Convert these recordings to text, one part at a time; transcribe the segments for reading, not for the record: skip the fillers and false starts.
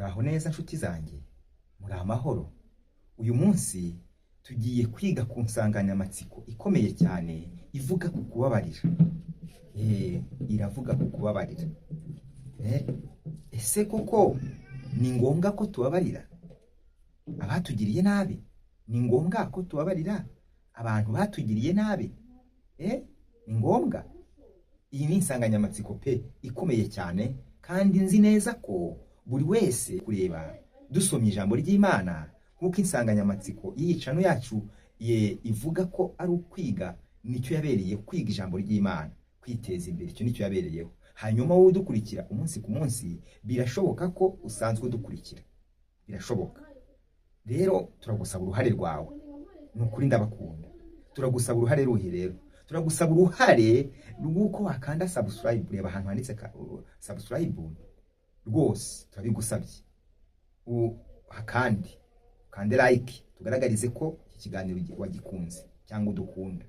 Muraho neza nshuti zanjye, muri amahoro. Uyu munsi tugiye kwiga ku nsanganyamatsiko ikomeye cyane ivuga ku kubabarira. Iravuga ku kubabarira. Ese koko ni ngombwa ko tubabarira abatugiriye nabi? Ni ngombwa ko tubabarira abantu batugiriye nabi? Ni ngombwa? Iyi ni insanganyamatsiko pe ikomeye cyane, kandi nzi neza ko buri wese kureba dusomye ijambo ry'Imana, nk'uko insanganyamatsiko y'iyicano yacu ivuga ko ari ukwiga, nicyo yabereye kwiga ijambo ry'Imana, kwiteza imbere, icyo nicyo yabereyeho. Hanyuma wowe udukurikira umunsi ku munsi, birashoboka ko usanzwe udukurikira, birashoboka. Rero turagusaba uruhare rwawe, ni ukuri ndabakunda. Turagusaba uruhare ruhe rero? Turagusaba uruhare rw'uko wakanda subscribe. Reba ahantu handitse subscribe, rwose turabigusabye. Kandi ukande like, tugaragarize ko iki kiganiro wagikunze cyangwa udukunda,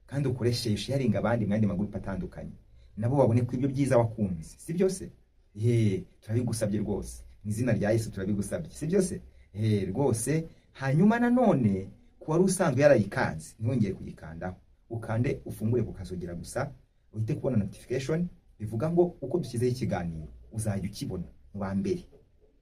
kandi ukoreshe sharing abandi mwandi magroup atandukanye, nabo babone ko ibyo byiza wakunze, si byose? Turabigusabye rwose, mu izina rya Yesu turabigusabye, si byose? Rwose. Hanyuma nanone ku wari usanzwe yarayikanze, ntongeye kuyikandaho, ukande ufungure kukazogera gusa, uhite kubona notification bivuga ngo uko dushyizeho ikiganiro uzajya ukibona mu ba mbere.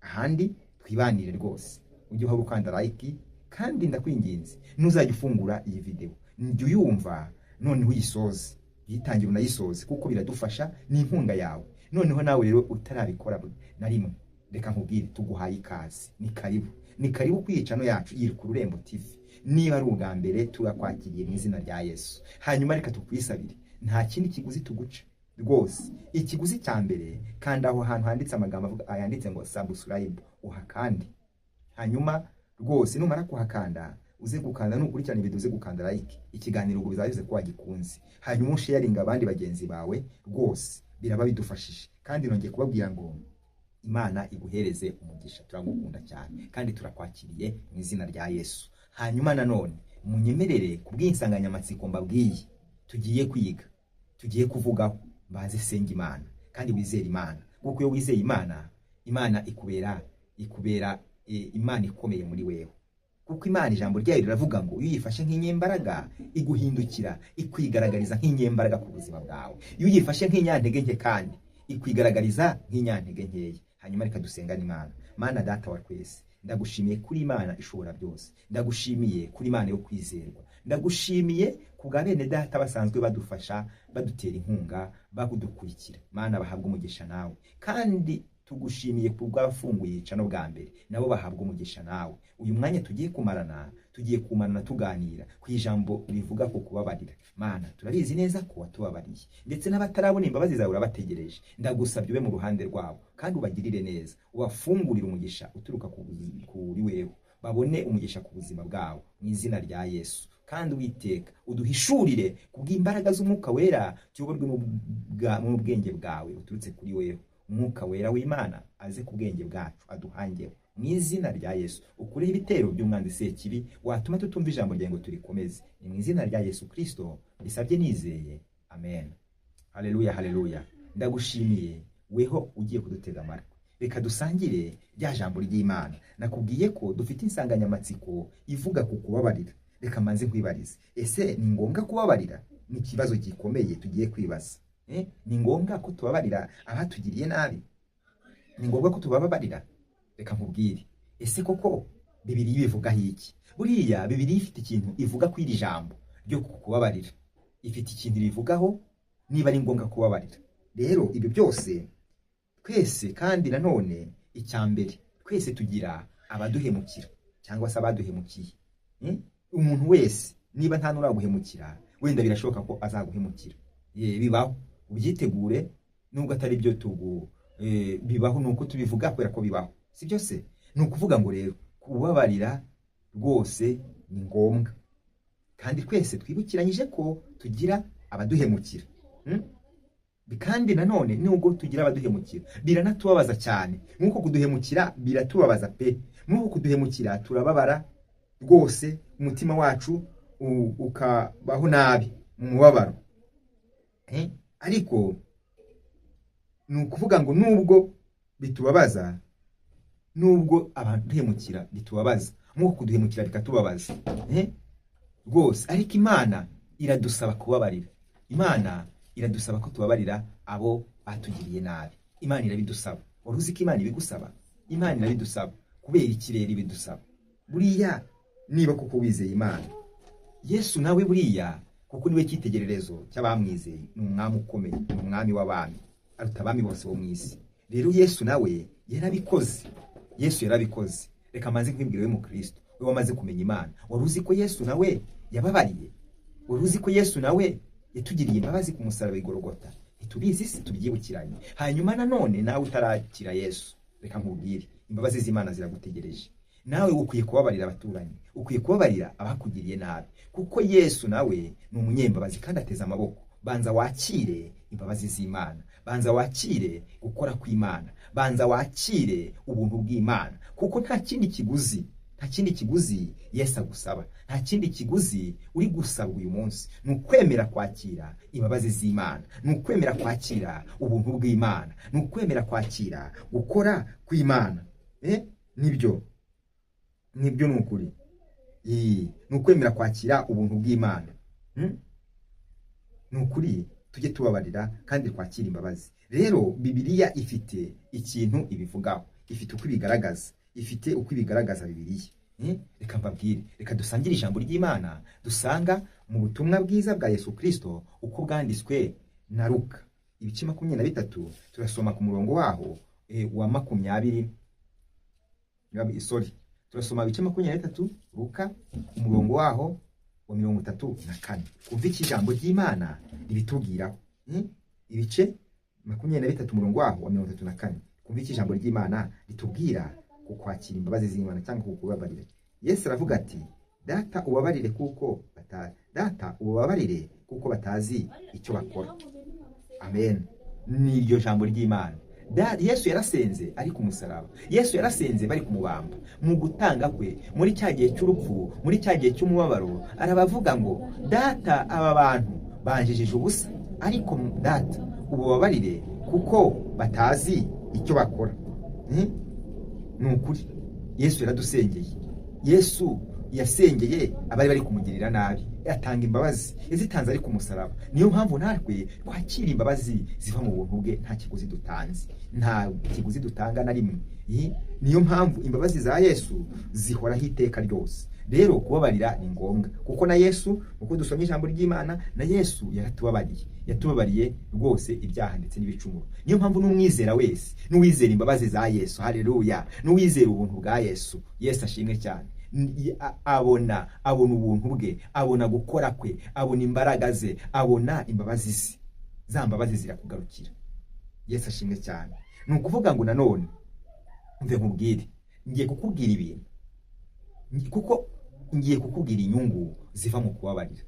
Ahandi twibanire rwose, ujye uha gukanda like, kandi ndakwinginze ntuzajya ufungura iyi video njye uyumva noneho uyisoze, yitangira unayisoze, kuko biradufasha, ni inkunga yawe. Noneho nawe rero utarabikora na rimwe, reka nkubwire, tuguhaye ikaze. Ni karibu kwiyicano yacu iri ku Rurembo TV. Niba ari ubwa mbere, turakwakiriye mu izina rya Yesu. Hanyuma reka tukwisabire, nta kindi kiguzi tuguca rwose. Ikiguzi cya mbere, kanda aho hantu handitse amagambo yanditse ngo subscribe, uhakande. Hanyuma rwose numara kuhakanda, uze gukanda, nukurikirana video uze gukanda like, ikiganiro ngo bizabize ko wagikunze. Hanyuma sharing abandi bagenzi bawe, rwose biraba bidufashije. Kandi nongeye kubabwira ngo Imana iguhereze umugisha. Turagukunda cyane kandi turakwakiriye mu izina rya Yesu. Hanyuma nanone munyemerere kubw'insanganyamatsiko mbabwiye tugiye kwiga, tugiye kuvugaho, mbanze senga Imana kandi wizere Imana, kuko iyo wizeye Imana, Imana ikubera Imana ikomeye muri wewe. Kuko Imana ijambo ryayo riravuga ngo iyo uyifashe nk'inyembaraga, iguhindukira, ikwigaragariza nk'inyembaraga ku buzima bwawe. Iyo uyifashe nk'inyantege nke, kandi ikwigaragariza nk'inyantege nkeya. Hanyuma reka dusengane Imana. Mana Data wa twese, ndagushimiye kuri Imana ishobora byose, ndagushimiye kuri Imana yo kwizerwa, ndagushimiye kubwa bene Data basanzwe badufasha, badutera inkunga, bakudukurikira. Mana bahabwa umugisha nawe, kandi tugushimiye kubwafunguye icano bwa mbere, nabo bahabwa umugisha nawe. Uyu mwanya tugiye kumarana tuganira ku ijambo rivuga ko kubabarira. Mana turabizi neza ko watubabariye, ndetse n'abatarabona imbabazi zawe urabategereje. Ndagusabye ube mu ruhande rwabo, kandi ubagirire neza, ubafungurire umugisha uturuka kuri wewe, babone umugisha ku buzima bwabo mu izina rya Yesu. Kandi Uwiteka uduhishurire kubw'imbaraga z'Umwuka Wera, tuyoborwe n'ubwenge bwawe uturutse kuri wewe. Umwuka Wera w'Imana aze ku bwenge bwacu, aduhangeho mu izina rya Yesu. Ukureho ibitero by'umwanzi sekibi watuma tutumva ijambo ryawe ngo turikomeze. Ni mu izina rya Yesu Kristo bisabye nizeye, amen. Haleluya, haleluya. Ndagushimiye weho ugiye kudutega amatwi. Reka dusangire rya jambo ry'Imana. Nakubwiye ko dufite insanganyamatsiko ivuga ku kubabarira. Reka manze nkwibarize, ese ni ngombwa kubabarira? Ni ikibazo gikomeye tugiye kwibaza. Ni ngombwa ko tubabarira abatugiriye nabi? Ni ngombwa ko tubabarira? Reka nkubwire, ese koko Bibiliya ivuga iki? Buriya Bibiliya ifite ikintu ivuga ku iri jambo ryo kubabarira, ifite ikintu rivugaho niba ari ngombwa kubabarira. Rero ibyo byose twese, kandi nanone icyambere, twese tugira abaduhemukira cyangwa se abaduhemukiye. Umuntu wese, niba nta nuraguhemukira, wenda birashoboka ko azaguhemukira. Bibaho, ubyitegure, nubwo atari byo bibaho, nuko tubivuga kubera ko bibaho, si byose? Ni ukuvuga ngo rero kubabarira rwose ni ngombwa, kandi twese twibukiranyije ko tugira abaduhemukira. Kandi nanone nubwo tugira abaduhemukira, biranatubabaza cyane. Nk'uko kuduhemukira biratubabaza pe, nk'uko kuduhemukira turababara rwose, umutima wacu ukabaho nabi mu mubabaro. Ariko ni ukuvuga ngo nubwo bitubabaza, nubwo abantu duhemukira bitubabaza, nk'uko kuduhemukira bikatubabaza rwose, ariko Imana iradusaba kubabarira. Imana iradusaba ko tubabarira abo batugiriye nabi. Imana irabidusaba. Wari uzi ko Imana ibigusaba? Imana irabidusaba. Kubera ikirere ibidusaba. Buriya niba kuko wizeye Imana, Yesu nawe buriya kuko niwe cyitegererezo cy'abamwizeye, ni umwami ukomeye, ni umwami w'abami, aruta abami bose bo mu isi. Rero Yesu nawe yarabikoze. Yesu yarabikoze. Reka maze kwibwira we mu Kristo, we wamaze kumenya Imana, wari uzi ko Yesu nawe yababariye? Wari uzi ko Yesu nawe yatugiriye imbabazi ku musaraba i Golgotha? Itubizi se tubyibukiranye. Hanyuma nanone nawe utarakira Yesu, reka nkubwire, imbabazi z'Imana ziragutegereje. Nawe ukwiye kubabarira abaturanyi, ukwiye kubabarira abakugiriye nabi, kuko Yesu nawe ni umunyembabazi kandi ateze amaboko. Banza wakire imbabazi z'Imana, banza wakire gukora kw'Imana, banza wakire ubuntu bw'Imana, kuko nta kindi kiguzi Yesu agusaba, nta kindi kiguzi uri gusaba uyu munsi. Ni ukwemera kwakira imbabazi z'Imana, ni ukwemera kwakira ubuntu bw'Imana, ni ukwemera kwakira gukora kw'Imana. Nibyo ni ukuri. Ni ukwemera kwakira ubuntu bw'Imana. Ni ukuri, tujye tubabarira kandi twakira imbabazi. Rero Bibiliya ifite ikintu ibivugaho, ifite uko ibigaragaza Bibiliya. Reka mbabwire, reka dusangire ijambo ry'Imana dusanga mu butumwa bwiza bwa Yesu Kristo uko bwanditswe na Luka ibice 23. Turasoma ku murongo waho wa 20. Turasoma ibice 23 Luka umurongo waho wa 34. Kumva iki ijambo ry'Imana ribitubwiraho. Ibice 23 umurongo waho wa 34. Kumva iki ijambo ry'Imana ritubwira kukwakira imbabazi z'Imana cyangwa kukubabarira. Yesu aravuga ati, Data ubabarire kuko batazi icyo bakora. Amen. Ni iryo jambo ry'Imana. Yesu yarasenze ari ku musaraba. Yesu yarasenze bari kumubamba. Mu gutanga kwe, muri cya gihe cy'urupfu, muri cya gihe cy'umubabaro, arabavuga ngo, Data, aba bantu banjijije ubusa, ariko Data ubabarire kuko batazi icyo bakora. Ni ukuri. Yesu yaradusengeye. Yesu yasengeye abari bari kumugirira nabi, atanga imbabazi, yazitanze ari ku musaraba. Niyo mpamvu natwe twakira imbabazi ziva mu buntu bwe, nta kiguzi dutanze, nta kiguzi dutanga na rimwe. Niyo mpamvu imbabazi za Yesu zihoraho iteka ryose. Rero kubabarira ni ngombwa, kuko na Yesu, uko dusomye ijambo ry'Imana, na Yesu yatubabariye rwose ibyaha ndetse n'ibicumuro. Niyo mpamvu n'umwizera wese, n'uwizera imbabazi za Yesu, haleluya, n'uwizera ubuntu bwa Yesu, Yesu ashimwe cyane, abona ubuntu bwe, abona gukora kwe, abona imbaraga ze, abona imbabazi ze. Za mbabazi zirakugarukira. Yesu ashimwe cyane. Ni ukuvuga ngo nanone mve nkubwire, ngiye kukubwira ibintu, kuko ngiye kukubwira inyungu ziva mu kubabarira.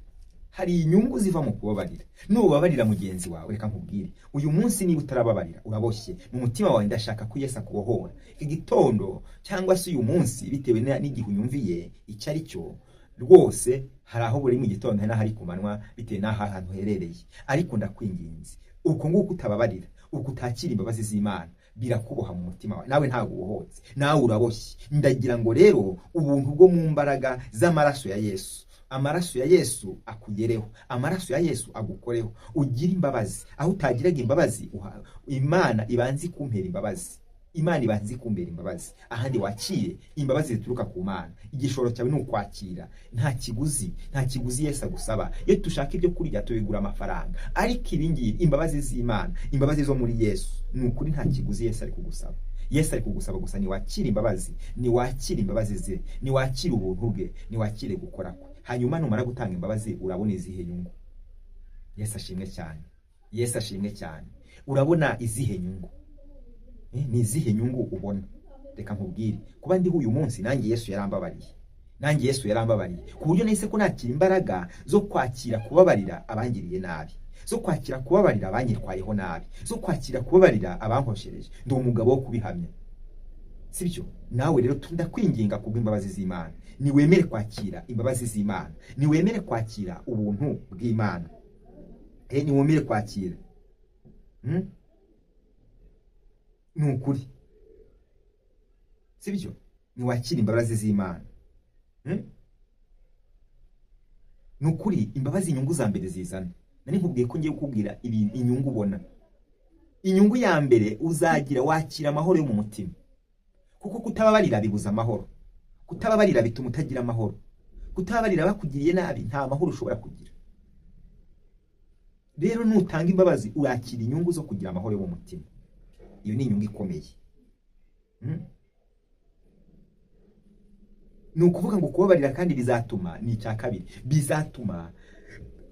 Hari inyungu ziva mu kubabarira. Nubabarira mugenzi wawe, reka nkubwire, uyu munsi niba utarababarira uraboshye mu mutima wawe. Ndashaka ko Yesu akubohora igitondo cyangwa se uyu munsi, bitewe n'igihe unyumviye icyo ari cyo. Rwose hari aho buri mu gitondo, hari n'ahari ku manywa, bitewe n'aho ahantu herereye. Ariko ndakwinginze, uko nguko utababarira, uko utakira imbabazi z'Imana, birakuboha mu mutima wawe, nawe ntago ubohotse, nawe uraboshye. Ndagira ngo rero ubuntu bwo mu mbaraga z'amaraso ya Yesu, amaraso ya Yesu akugereho, amaraso ya Yesu agukoreho, ugira imbabazi. Aho utagiraga imbabazi, Imana ibanze kumpera imbabazi, Imana ibanze kumbera imbabazi. Ahandi wakire imbabazi zituruka ku Mana. Igishoro cyawe ni ukwakira, nta kiguzi Yesu agusaba. Iyo tushaka ibyo kurya tubigura amafaranga, ariko ibingibi imbabazi z'Imana, imbabazi zo muri Yesu, ni ukuri nta kiguzi Yesu ari kugusaba. Yesu ari kugusaba gusa ni wakire imbabazi, ni wakire imbabazi ze, ni wakire ubuntu bwe, ni wakire gukora kwe. Hanyuma numara gutanga imbabazi, urabona izihe nyungu? Yesu ashimwe cyane. Yesu ashimwe cyane. Urabona izihe nyungu? Ni izihe nyungu ubona? Reka nkubwire, kuba ndi uyu munsi, nanjye Yesu yarambabariye, ku buryo nahise ko nakira imbaraga zo kwakira kubabarira abangiriye nabi, zo kwakira kubabarira abanyitwayeho nabi, zo kwakira kubabarira abankoshereje. Ndi umugabo wo kubihamya, sibyo? Nawe rero ndakwinginga kubw'imbabazi z'Imana, ni wemere kwakira imbabazi z'Imana, ni wemere kwakira ubuntu bw'Imana. Ni wemere kwakira. Ni ukuri, sibyo? Niwakira imbabazi z'Imana. Nukuri imbabazi inyungu za mbere zizana. Nari nkubwiye ko ngiye kukubwira inyungu ubona. Inyungu ya mbere uzagira, wakira amahoro yo mu mutima. Kuko kutababarira bibuza amahoro. Kutababarira bituma utagira amahoro. Kutababarira bakugiriye nabi nta mahoro ushobora kugira. Rero nutanga imbabazi urakira inyungu zo kugira amahoro yo mu mutima. Iyo ni inyungu ikomeye. Ni ukuvuga ngo kubabarira kandi bizatuma, ni icya kabiri, bizatuma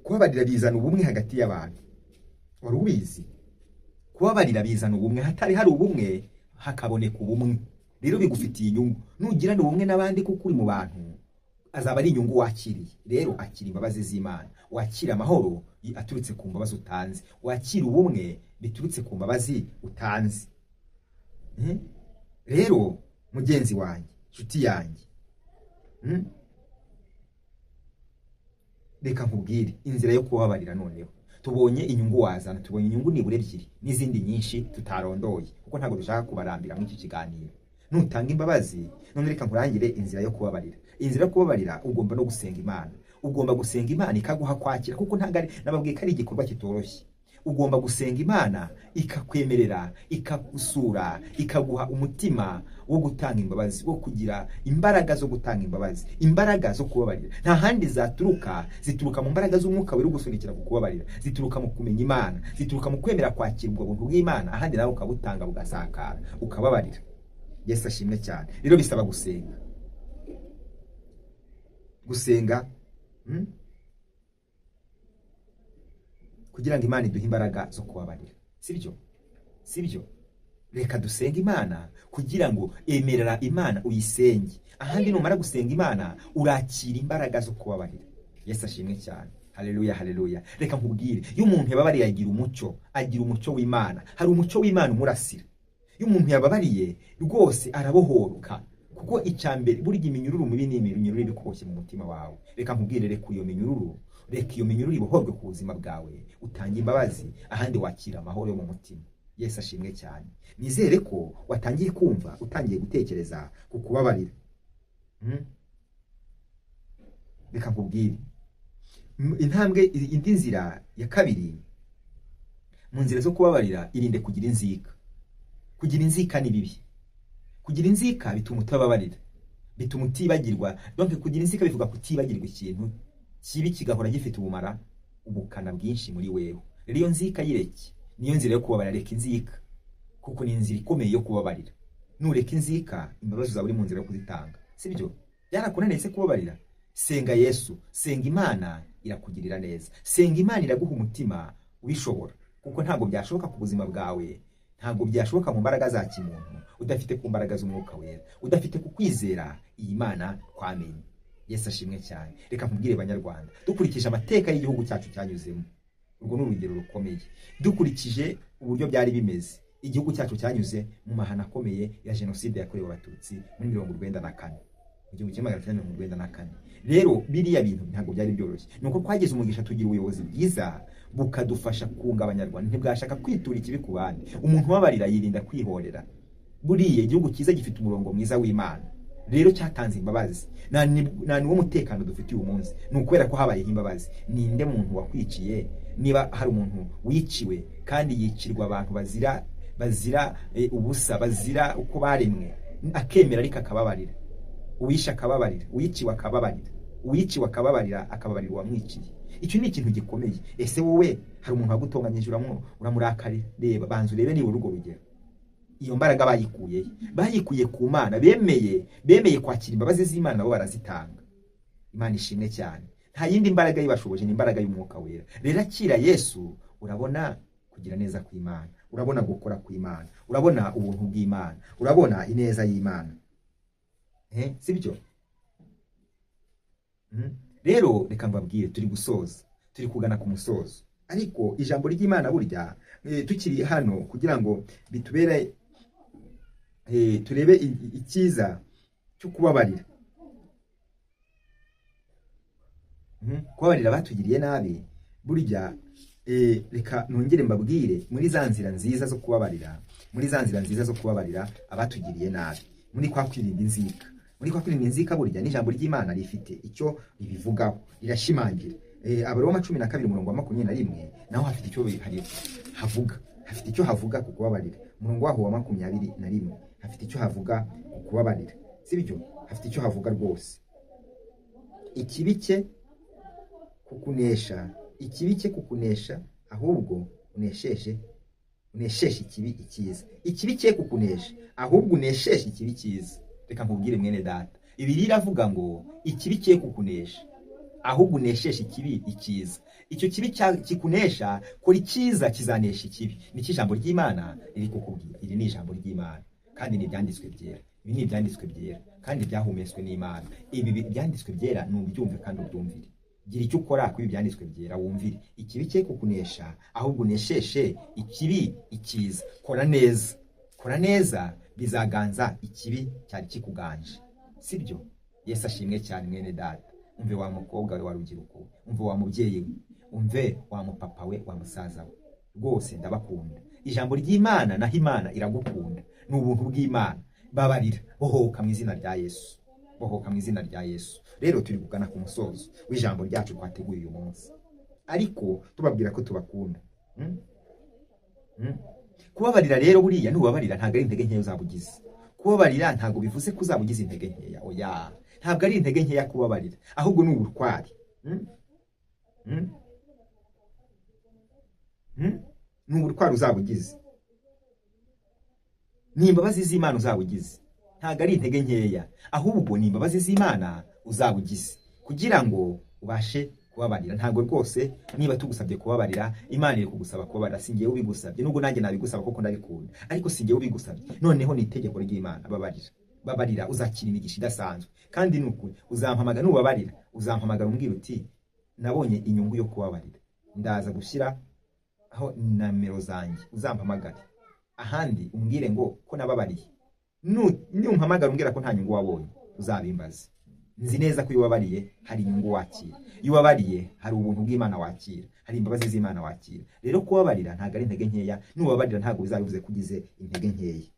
kubabarira bizana ubumwe hagati y'abantu. Wari ubizi? Kubabarira bizana ubumwe, hatari hari ubumwe hakaboneka ubumwe. Rero bigufitiye inyungu. Nugirana ubumwe n'abandi kuko uri mu bantu, azaba ari inyungu wakiriye. Rero akira imbabazi z'Imana, wakira amahoro aturutse ku mbabazi utanze, wakira ubumwe biturutse ku mbabazi utanze. Rero mugenzi wanjye, nshuti yanjye, reka nkubwire inzira yo kubabarira. Noneho tubonye inyungu wazana, tubonye inyungu nibura ebyiri n'izindi nyinshi tutarondoye kuko ntabwo dushaka kubarambira muri iki kiganiro. Nutanga imbabazi, none reka nkurangire inzira yo kubabarira. Inzira yo kubabarira ugomba no gusenga Imana. Ugomba gusenga Imana ikaguha kwakira, kuko nababwiye ko ari igikorwa kitoroshye. Ugomba gusenga Imana ikakwemerera, ikagusura, ikaguha umutima wo gutanga imbabazi, wo kugira imbaraga zo gutanga imbabazi, imbaraga zo kubabarira. Nta handi zituruka mu mbaraga z'umwuka wera ugusunikira ku kubabarira, zituruka mu kumenya Imana, zituruka mu kwemera kwakira ubwo buntu bw'Imana, ahandi nawe ukabutanga bugasakara, ukababarira. Yesu ashimwe cyane. Rero bisaba gusenga. Kugira ngo Imana iduhe imbaraga zo kubabarira. Sibyo? Reka dusenga Imana kugira ngo emerera Imana uyisenge. Ahandi numara gusenga Imana urakira imbaraga zo kubabarira. Yesu ashimwe cyane. Haleluya, haleluya. Reka nkubwire, iyo umuntu yababariye agira umucyo w'Imana. Hari umucyo w'Imana umurasira. Iyo umuntu yababariye rwose arabohoruka, kuko icyambere burya iminyururu mibi ni iminyururu ibikuboshye mu mutima wawe. Reka nkubwire, reka iyo minyururu ibohorwe ku buzima bwawe, utange imbabazi, ahandi wakira amahoro yo mu mutima. Yesu ashimwe cyane. Nizere ko watangiye kumva, utangiye gutekereza ku kubabarira. Reka nkubwire indi nzira ya kabiri mu nzira zo kubabarira, irinde kugira inzika. Kugira inzika ni bibi. Kugira inzika bituma utababarira, bituma utibagirwa. Donc kugira inzika bivuga kutibagirwa ikintu kibi kigahora gifite ubukana bwinshi muri wewe. Rero iyo nzika yireke, niyo nzira yo kubabarira. Reka inzika, kuko ni inzira ikomeye yo kubabarira. Nureka inzika, imbabazi zawe uri mu nzira yo kuzitanga. Sibyo? Byarakunanetse kubabarira? Senga Yesu, senga Imana irakugirira neza. Senga Imana iraguha umutima ubishobora, kuko ntabwo byashoboka ku buzima bwawe, ntabwo byashoboka mu mbaraga za kimuntu, udafite ku mbaraga z'umwuka wera, udafite ku kwizera iyi Imana twamenye. Yesu ashimwe cyane. Reka nkubwire banyarwanda, dukurikije amateka y'igihugu cyacu cyanyuzemo, urwo ni urugero rukomeye. Dukurikije uburyo byari bimeze, igihugu cyacu cyanyuze mu mahano akomeye ya jenoside yakorewe Abatutsi muri 1994, mu 1994. Rero biriya bintu ntabwo byari byoroshye. Nuko twagize umugisha tugira ubuyobozi bwiza bukadufasha kunga abanyarwanda, ntibwashaka kwitura ikibi ku bandi. Umuntu wabarira yirinda kwihorera. Buriye igihugu cyiza gifite umurongo mwiza w'Imana. Rero cyatanze imbabazi. Nani wo mutekano dufite uyu munsi, nukwera ko habaye imbabazi. Ninde muntu wakwiciye? Niba hari umuntu wiciwe kandi yicirwa abantu bazira ubusa, bazira uko baremwe, akemera ariko akababarira. Uwisha akababarira, uwiciwe akababarira, uwiciwe akababarira, akababarira uwamwiciye. Icyo ni ikintu gikomeye. Ese wowe hari umuntu wagutonganyije uramurakarira? Reba, banzu rebe ni urugo rugero. Iyo mbaraga bayikuye ku Mana, bemeye kwakira imbabazi z'Imana, nabo barazitanga. Imana ishimwe cyane. Nta yindi mbaraga yibashoboje, ni imbaraga y'umwuka wera. Rero akira Yesu, urabona kugira neza kw'Imana, urabona gukora kw'Imana, urabona ubuntu bw'Imana, urabona ineza y'Imana. Sibyo? Rero reka mbabwire, turi gusoza, turi kugana ku musozo, ariko ijambo ry'Imana burya tukiri hano kugira ngo bitubere turebe icyiza cyo kubabarira. Kubabarira batugiriye nabi burya, reka nongere mbabwire, muri za nzira nziza zo kubabarira, abatugiriye nabi, muri kwa kwirinda inzika. Muri kwa kwirinda inzika burya n'ijambo ry'Imana rifite icyo ribivugaho, rirashimangira. Abaroma 12 umurongo wa 21 naho hafite icyo havuga. Hafite icyo havuga ku kubabarira. Umurongo waho wa 21 hafite icyo havuga ku kubabarira. Sibyo? Hafite icyo havuga rwose. Ikibi cye kukunesha ahubwo unesheshe ikibi icyiza. Ikibi cye kukunesha ahubwo unesheshe ikibi cyiza. Reka nkubwire mwene data, Bibiliya iravuga ngo ikibi cye kukunesha ahubwo unesheshe ikibi icyiza. Icyo kibi kikunesha, kora icyiza kizanesha ikibi. Niki ijambo ry'Imana riri kukubwira. Iri ni ijambo ry'Imana kandi ni ibyanditswe byera. Ibi ni ibyanditswe byera kandi byahumetswe n'Imana. Ibi byanditswe byera nubyumve kandi ubyumvire. Gira icyo ukora kuri ibyanditswe byera wumvire. Ikibi cye kukunesha ahubwo unesheshe ikibi icyiza. Kora neza bizaganza ikibi cyari kikuganje. Sibyo? Yesu ashimwe cyane mwene data. Umve wa mukobwa we wa rubyiruko, umve wa mubyeyi we, umve wa mupapa we, wa musaza we. Rwose ndabakunda. Ijambo ry'Imana naho Imana iragukunda. Ni ubuntu bw'Imana. Babarira, bohoka mu izina rya Yesu. Bohoka mu izina rya Yesu. Rero turi kugana ku musozo w'ijambo ryacu twateguye uyu munsi. Ariko tubabwira ko tubakunda. Kubabarira rero buriya nubabarira ntago ari intege nkeya uzabugize. Kubabarira ntago bivuze ko uzabugize intege nkeya. Oya, ntabwo ari intege nkeya kubabarira, ahubwo ni ubutwari. Ni ubutwari uzabugize. Ni imbabazi z'Imana uzabugize. Ntago ari intege nkeya, ahubwo ni imbabazi z'Imana uzabugize kugira ngo ubashe kubabarira. Ntago rwose niba tugusabye kubabarira, Imana iri kugusaba kubabarira, singiye ubigusabye. Nubwo nanjye nabigusaba kuko ndabikunda, ariko singiye ubigusabye. Noneho ni itegeko ry'Imana. Babarira uzakira imigisha idasanzwe. Kandi nuko uzampamagara nubabarira, uzampamagara umbwira uti nabonye inyungu yo kubabarira. Ndaza gushyira aho nimero zanjye, uzampamagare. Ahandi umbwire ngo ko nababariye. Numpamagara umbwira ko nta nyungu wabonye, uzabimbaza. Nzi neza ko iyo wabariye hari inyungu wakira. Iyo wabariye hari ubuntu bw'Imana wakira, hari imbabazi z'Imana wakira. Rero kubabarira ntago ari intege nkeya. Nubabarira ntago bizabivuze kugize intege nkeya.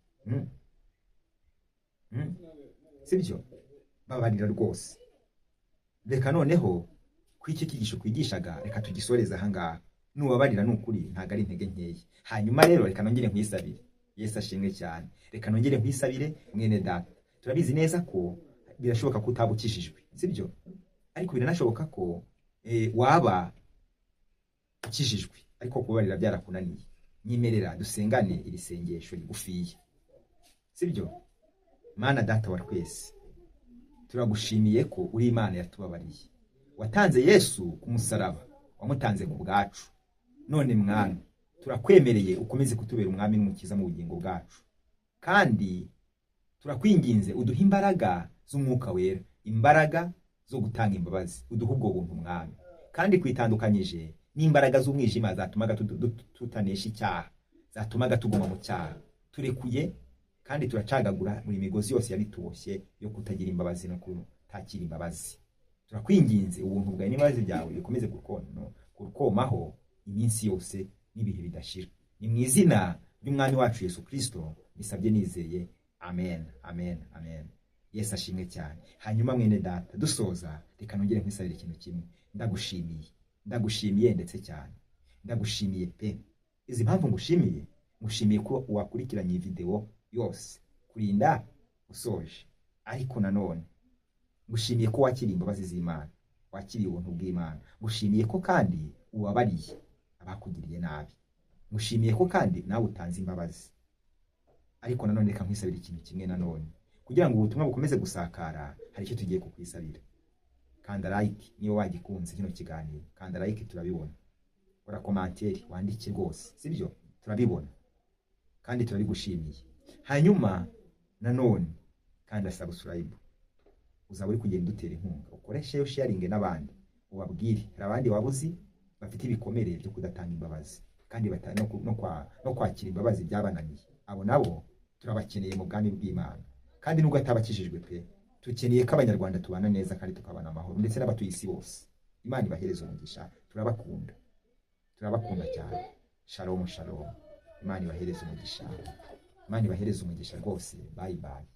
Sibyo? Babarira rwose. Reka noneho kuri icyo kigisho kwigishaga, reka tugisoreza aha ngaha. Nubabarira n'ukuri ntago ari intege nkeya. Hanyuma rero reka nongere nkwisabire. Yesu ashimwe cyane. Reka nongere nkwisabire mwene data. Turabizi neza ko birashoboka ko utabukishijwe, sibyo? Ariko biranashoboka ko waba ukishijwe ariko kubabarira byarakunaniye. Nyimerera dusengane iri sengesho rigufiye. Sibyo? Mana data wa twese, turagushimiye ko uri Imana yatubabariye. Watanze Yesu ku musaraba, wamutanze ku bwacu. None mwana, turakwemereye ukomeze kutubera umwami n'umukiza mu bugingo bwacu. Kandi turakwinginze uduha imbaraga z'umwuka wera, imbaraga zo gutanga imbabazi. Uduha ubwo buntu mwami. Kandi kwitandukanyije n'imbaraga z'umwijima zatumaga tutanesha icyaha, zatumaga tuguma mu cyaha. Turekuye kandi turacagagura buri migozi yose yabituboshye yo kutagira imbabazi no kutakira imbabazi. Turakwinginze ubuntu bwawe n'imbabazi byawe bikomeze kurukomaho iminsi yose n'ibihe bidashira. Ni mu izina ry'umwami wacu Yesu Kristo bisabye nizeye. Amen, amen, amen. Yesu ashimwe cyane. Hanyuma mwene data dusoza, reka nongere nkwisabire ikintu kimwe. Ndagushimiye ndetse cyane. Ndagushimiye pe. Izi mpamvu ngushimiye ko wakurikiranye iyi video yose kurinda usoje. Ariko nanone ngushimiye ko wakiriye imbabazi z'Imana, wakiriye ubuntu bw'Imana. Ngushimiye ko kandi ubabariye abakugiriye nabi. Ngushimiye ko kandi nawe utanze imbabazi. Ariko nanone reka nkwisabire ikintu kimwe nanone, kugira ngo ubutumwa bukomeze gusakara, hari icyo tugiye kukwisabira. Kanda like niyo wagikunze kino kiganiro. Kanda like turabibona. Ora commentaire wandike rwose, sibyo? Turabibona. Kandi turabigushimiye. Hanyuma nanone kanda subscribe. Uzaba uri kugenda dutera inkunga. Ukoreshe sharing n'abandi. Ubabwire hari abandi wabuzi bafite ibikomere byo kudatanga imbabazi, kandi no kwakira imbabazi byabananiye. Abo nabo turabakeneye mu bwami bw'Imana. Kandi nubwo atabakishijwe pe, tukeneye ko abanyarwanda tubana neza kandi tukabana amahoro, ndetse n'abatuye isi bose. Imana ibahereze umugisha. Turabakunda cyane. Shalom shalom. Imana ibahereze umugisha. Imana ibahereze umugisha rwose. Bye bye.